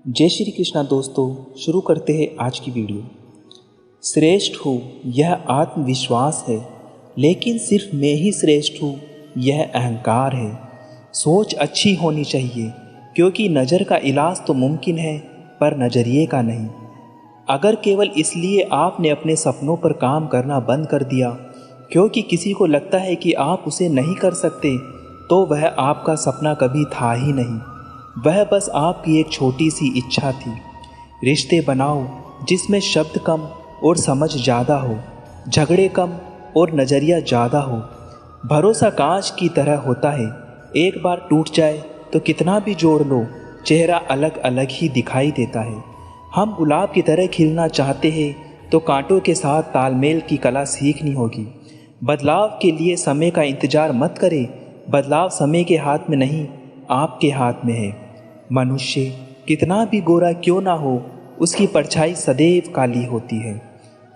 जय श्री कृष्णा दोस्तों, शुरू करते हैं आज की वीडियो। श्रेष्ठ हूँ यह आत्मविश्वास है, लेकिन सिर्फ मैं ही श्रेष्ठ हूँ यह अहंकार है। सोच अच्छी होनी चाहिए, क्योंकि नज़र का इलाज तो मुमकिन है पर नज़रिए का नहीं। अगर केवल इसलिए आपने अपने सपनों पर काम करना बंद कर दिया क्योंकि किसी को लगता है कि आप उसे नहीं कर सकते, तो वह आपका सपना कभी था ही नहीं। वह बस आपकी एक छोटी सी इच्छा थी। रिश्ते बनाओ जिसमें शब्द कम और समझ ज़्यादा हो, झगड़े कम और नज़रिया ज़्यादा हो। भरोसा कांच की तरह होता है, एक बार टूट जाए तो कितना भी जोड़ लो, चेहरा अलग अलग ही दिखाई देता है। हम गुलाब की तरह खिलना चाहते हैं तो कांटों के साथ तालमेल की कला सीखनी होगी। बदलाव के लिए समय का इंतज़ार मत करें, बदलाव समय के हाथ में नहीं, आपके हाथ में है। मनुष्य कितना भी गोरा क्यों ना हो, उसकी परछाई सदैव काली होती है।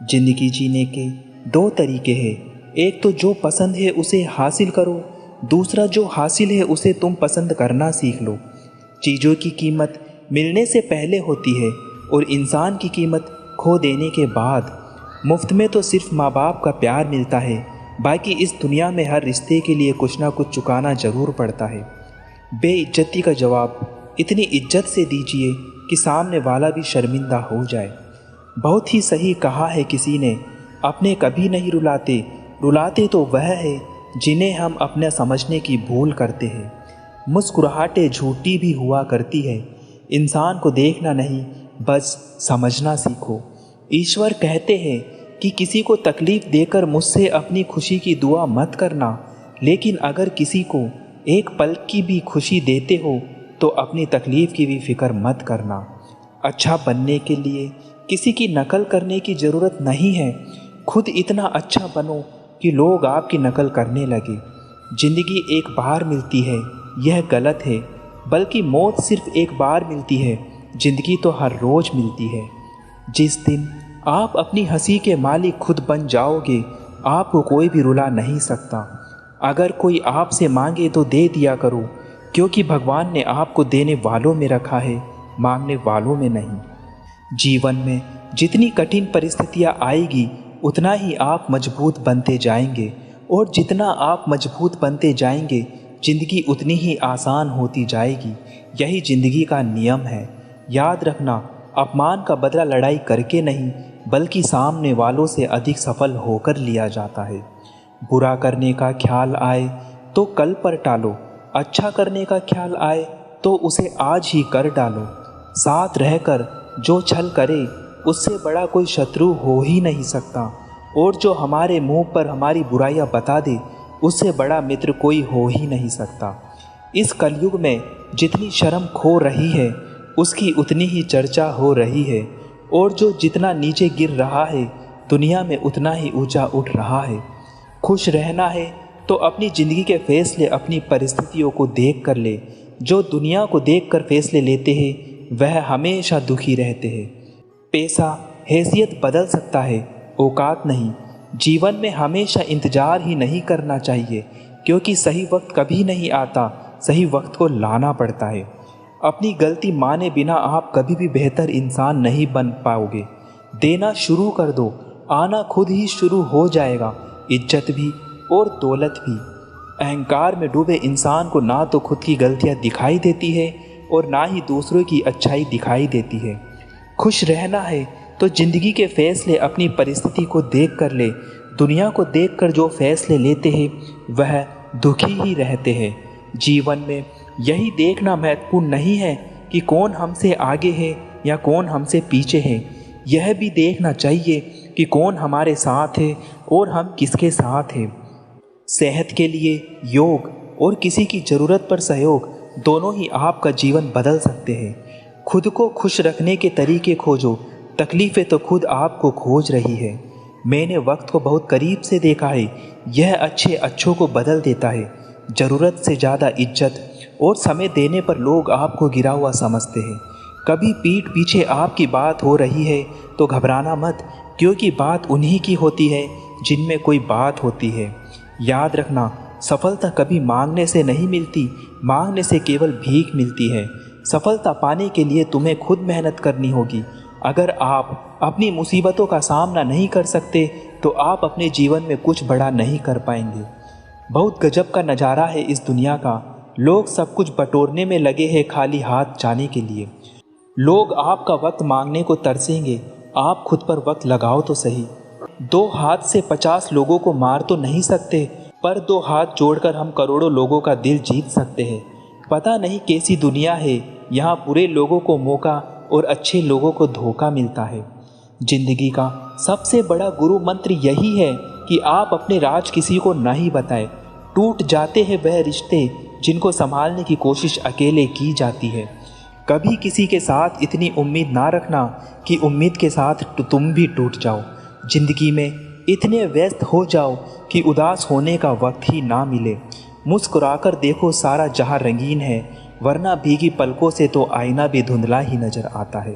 जिंदगी जीने के दो तरीके हैं, एक तो जो पसंद है उसे हासिल करो, दूसरा जो हासिल है उसे तुम पसंद करना सीख लो। चीज़ों की कीमत मिलने से पहले होती है और इंसान की कीमत खो देने के बाद। मुफ्त में तो सिर्फ माँ बाप का प्यार मिलता है, बाकी इस दुनिया में हर रिश्ते के लिए कुछ ना कुछ चुकाना ज़रूर पड़ता है। बेइज्जती का जवाब इतनी इज्जत से दीजिए कि सामने वाला भी शर्मिंदा हो जाए। बहुत ही सही कहा है किसी ने, अपने कभी नहीं रुलाते, रुलाते तो वह है जिन्हें हम अपने समझने की भूल करते हैं। मुस्कुराहटें झूठी भी हुआ करती है, इंसान को देखना नहीं बस समझना सीखो। ईश्वर कहते हैं कि किसी को तकलीफ़ देकर मुझसे अपनी खुशी की दुआ मत करना, लेकिन अगर किसी को एक पल की भी खुशी देते हो तो अपनी तकलीफ़ की भी फिक्र मत करना। अच्छा बनने के लिए किसी की नकल करने की ज़रूरत नहीं है, खुद इतना अच्छा बनो कि लोग आपकी नकल करने लगे। ज़िंदगी एक बार मिलती है यह गलत है, बल्कि मौत सिर्फ एक बार मिलती है, ज़िंदगी तो हर रोज़ मिलती है। जिस दिन आप अपनी हंसी के मालिक खुद बन जाओगे, आपको कोई भी रुला नहीं सकता। अगर कोई आपसे मांगे तो दे दिया करो, क्योंकि भगवान ने आपको देने वालों में रखा है, मांगने वालों में नहीं। जीवन में जितनी कठिन परिस्थितियां आएगी उतना ही आप मजबूत बनते जाएंगे, और जितना आप मजबूत बनते जाएंगे ज़िंदगी उतनी ही आसान होती जाएगी। यही ज़िंदगी का नियम है। याद रखना, अपमान का बदला लड़ाई करके नहीं बल्कि सामने वालों से अधिक सफल होकर लिया जाता है। बुरा करने का ख्याल आए तो कल पर टालो, अच्छा करने का ख्याल आए तो उसे आज ही कर डालो। साथ रहकर जो छल करे उससे बड़ा कोई शत्रु हो ही नहीं सकता, और जो हमारे मुंह पर हमारी बुराइयां बता दे उससे बड़ा मित्र कोई हो ही नहीं सकता। इस कलयुग में जितनी शर्म खो रही है उसकी उतनी ही चर्चा हो रही है, और जो जितना नीचे गिर रहा है दुनिया में उतना ही ऊंचा उठ रहा है। खुश रहना है तो अपनी ज़िंदगी के फैसले अपनी परिस्थितियों को देख कर ले। जो दुनिया को देख कर फैसले लेते हैं वह हमेशा दुखी रहते हैं। पैसा हैसियत बदल सकता है, औकात नहीं। जीवन में हमेशा इंतज़ार ही नहीं करना चाहिए, क्योंकि सही वक्त कभी नहीं आता, सही वक्त को लाना पड़ता है। अपनी गलती माने बिना आप कभी भी बेहतर इंसान नहीं बन पाओगे। देना शुरू कर दो, आना खुद ही शुरू हो जाएगा, इज्जत भी और दौलत भी। अहंकार में डूबे इंसान को ना तो खुद की गलतियां दिखाई देती है और ना ही दूसरों की अच्छाई दिखाई देती है। खुश रहना है तो ज़िंदगी के फैसले अपनी परिस्थिति को देख कर ले। दुनिया को देख कर जो फैसले लेते हैं वह दुखी ही रहते हैं। जीवन में यही देखना महत्वपूर्ण नहीं है कि कौन हमसे आगे है या कौन हमसे पीछे है, यह भी देखना चाहिए कि कौन हमारे साथ है और हम किसके साथ हैं। सेहत के लिए योग और किसी की ज़रूरत पर सहयोग, दोनों ही आपका जीवन बदल सकते हैं। खुद को खुश रखने के तरीके खोजो, तकलीफ़ें तो खुद आपको खोज रही है। मैंने वक्त को बहुत करीब से देखा है, यह अच्छे अच्छों को बदल देता है। ज़रूरत से ज़्यादा इज्जत और समय देने पर लोग आपको गिरा हुआ समझते हैं। कभी पीठ पीछे आपकी बात हो रही है तो घबराना मत, क्योंकि बात उन्हीं की होती है जिनमें कोई बात होती है। याद रखना, सफलता कभी मांगने से नहीं मिलती, मांगने से केवल भीख मिलती है। सफलता पाने के लिए तुम्हें खुद मेहनत करनी होगी। अगर आप अपनी मुसीबतों का सामना नहीं कर सकते तो आप अपने जीवन में कुछ बड़ा नहीं कर पाएंगे। बहुत गजब का नज़ारा है इस दुनिया का। लोग सब कुछ बटोरने में लगे हैं खाली हाथ जाने के लिए। लोग आपका वक्त मांगने को तरसेंगे, आप खुद पर वक्त लगाओ तो सही। 2 हाथ से 50 लोगों को मार तो नहीं सकते, पर 2 हाथ जोड़कर हम करोड़ों लोगों का दिल जीत सकते हैं। पता नहीं कैसी दुनिया है, यहाँ बुरे लोगों को मौका और अच्छे लोगों को धोखा मिलता है। जिंदगी का सबसे बड़ा गुरु मंत्र यही है कि आप अपने राज किसी को नहीं बताएं। टूट जाते हैं वह रिश्ते जिनको संभालने की कोशिश अकेले की जाती है। कभी किसी के साथ इतनी उम्मीद ना रखना कि उम्मीद के साथ तुम भी टूट जाओ। जिंदगी में इतने व्यस्त हो जाओ कि उदास होने का वक्त ही ना मिले। मुस्कुराकर देखो सारा जहां रंगीन है, वरना भीगी पलकों से तो आईना भी धुंधला ही नजर आता है।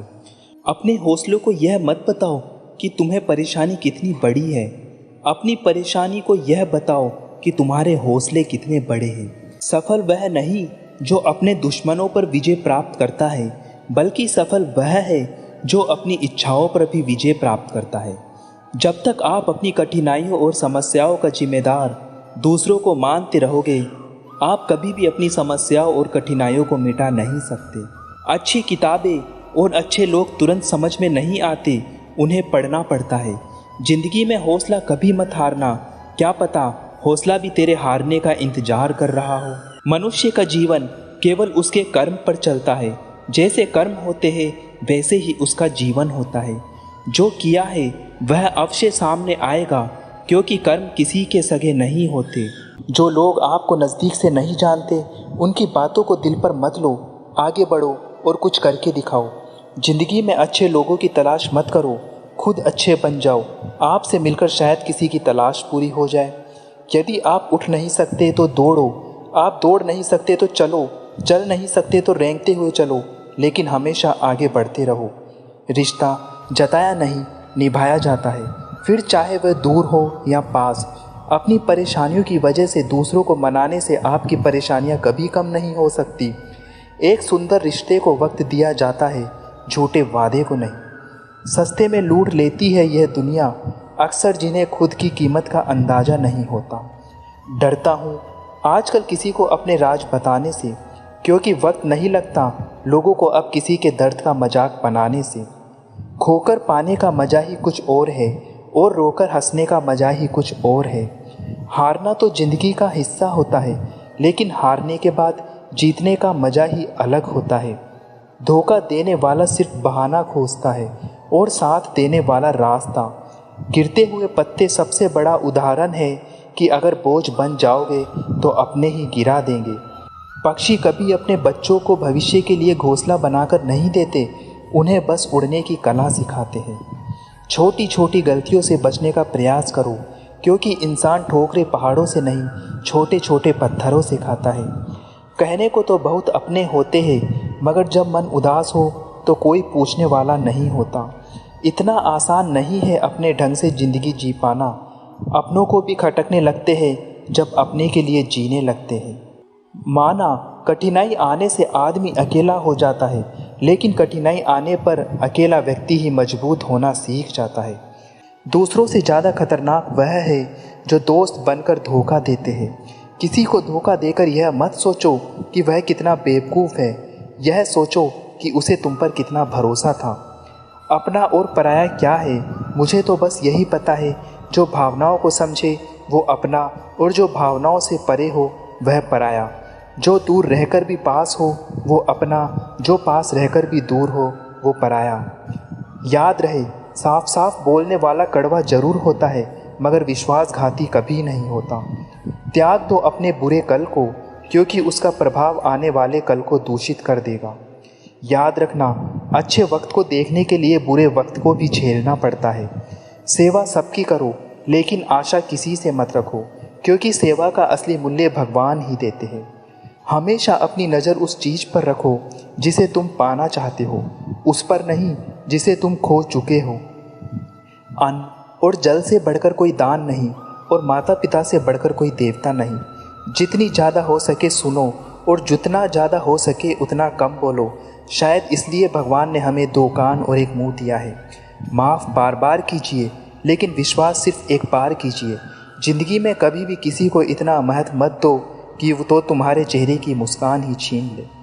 अपने हौसलों को यह मत बताओ कि तुम्हें परेशानी कितनी बड़ी है। अपनी परेशानी को यह बताओ कि तुम्हारे हौसले कितने बड़े हैं। सफल वह नहीं जो अपने दुश्मनों पर विजय प्राप्त करता है, बल्कि सफल वह है जो अपनी इच्छाओं पर भी विजय प्राप्त करता है। जब तक आप अपनी कठिनाइयों और समस्याओं का जिम्मेदार दूसरों को मानते रहोगे, आप कभी भी अपनी समस्याओं और कठिनाइयों को मिटा नहीं सकते। अच्छी किताबें और अच्छे लोग तुरंत समझ में नहीं आते, उन्हें पढ़ना पड़ता है। जिंदगी में हौसला कभी मत हारना, क्या पता हौसला भी तेरे हारने का इंतजार कर रहा हो। मनुष्य का जीवन केवल उसके कर्म पर चलता है। जैसे कर्म होते हैं वैसे ही उसका जीवन होता है। जो किया है वह अवश्य सामने आएगा, क्योंकि कर्म किसी के सगे नहीं होते। जो लोग आपको नज़दीक से नहीं जानते उनकी बातों को दिल पर मत लो, आगे बढ़ो और कुछ करके दिखाओ। जिंदगी में अच्छे लोगों की तलाश मत करो, खुद अच्छे बन जाओ। आपसे मिलकर शायद किसी की तलाश पूरी हो जाए। यदि आप उठ नहीं सकते तो दौड़ो, आप दौड़ नहीं सकते तो चलो, चल नहीं सकते तो रेंगते हुए चलो, लेकिन हमेशा आगे बढ़ते रहो। रिश्ता जताया नहीं निभाया जाता है, फिर चाहे वह दूर हो या पास। अपनी परेशानियों की वजह से दूसरों को मनाने से आपकी परेशानियां कभी कम नहीं हो सकती। एक सुंदर रिश्ते को वक्त दिया जाता है, झूठे वादे को नहीं। सस्ते में लूट लेती है यह दुनिया, अक्सर जिन्हें खुद की कीमत का अंदाज़ा नहीं होता। डरता हूँ आजकल किसी को अपने राज बताने से, क्योंकि वक्त नहीं लगता लोगों को अब किसी के दर्द का मजाक बनाने से। खोकर पाने का मज़ा ही कुछ और है और रोकर हंसने का मज़ा ही कुछ और है। हारना तो ज़िंदगी का हिस्सा होता है, लेकिन हारने के बाद जीतने का मज़ा ही अलग होता है। धोखा देने वाला सिर्फ बहाना खोजता है और साथ देने वाला रास्ता। गिरते हुए पत्ते सबसे बड़ा उदाहरण है कि अगर बोझ बन जाओगे तो अपने ही गिरा देंगे। पक्षी कभी अपने बच्चों को भविष्य के लिए घोंसला बनाकर नहीं देते, उन्हें बस उड़ने की कला सिखाते हैं। छोटी छोटी गलतियों से बचने का प्रयास करो, क्योंकि इंसान ठोकरें पहाड़ों से नहीं छोटे छोटे पत्थरों से खाता है। कहने को तो बहुत अपने होते हैं, मगर जब मन उदास हो तो कोई पूछने वाला नहीं होता। इतना आसान नहीं है अपने ढंग से ज़िंदगी जी पाना। अपनों को भी खटकने लगते हैं जब अपने के लिए जीने लगते हैं। माना कठिनाई आने से आदमी अकेला हो जाता है, लेकिन कठिनाई आने पर अकेला व्यक्ति ही मजबूत होना सीख जाता है। दूसरों से ज़्यादा खतरनाक वह है जो दोस्त बनकर धोखा देते हैं। किसी को धोखा देकर यह मत सोचो कि वह कितना बेवकूफ़ है, यह सोचो कि उसे तुम पर कितना भरोसा था। अपना और पराया क्या है, मुझे तो बस यही पता है, जो भावनाओं को समझे वो अपना, और जो भावनाओं से परे हो वह पराया। जो दूर रहकर भी पास हो वो अपना, जो पास रहकर भी दूर हो वो पराया। याद रहे, साफ साफ बोलने वाला कड़वा जरूर होता है, मगर विश्वासघाती कभी नहीं होता। त्याग दो अपने बुरे कल को, क्योंकि उसका प्रभाव आने वाले कल को दूषित कर देगा। याद रखना, अच्छे वक्त को देखने के लिए बुरे वक्त को भी झेलना पड़ता है। सेवा सबकी करो, लेकिन आशा किसी से मत रखो, क्योंकि सेवा का असली मूल्य भगवान ही देते हैं। हमेशा अपनी नज़र उस चीज़ पर रखो जिसे तुम पाना चाहते हो, उस पर नहीं जिसे तुम खो चुके हो। अन्न और जल से बढ़कर कोई दान नहीं, और माता पिता से बढ़कर कोई देवता नहीं। जितनी ज़्यादा हो सके सुनो और जितना ज़्यादा हो सके उतना कम बोलो। शायद इसलिए भगवान ने हमें 2 कान और 1 मुंह दिया है। माफ़ बार बार कीजिए, लेकिन विश्वास सिर्फ एक बार कीजिए। ज़िंदगी में कभी भी किसी को इतना महत्व मत दो कि वो तो तुम्हारे चेहरे की मुस्कान ही छीन ले।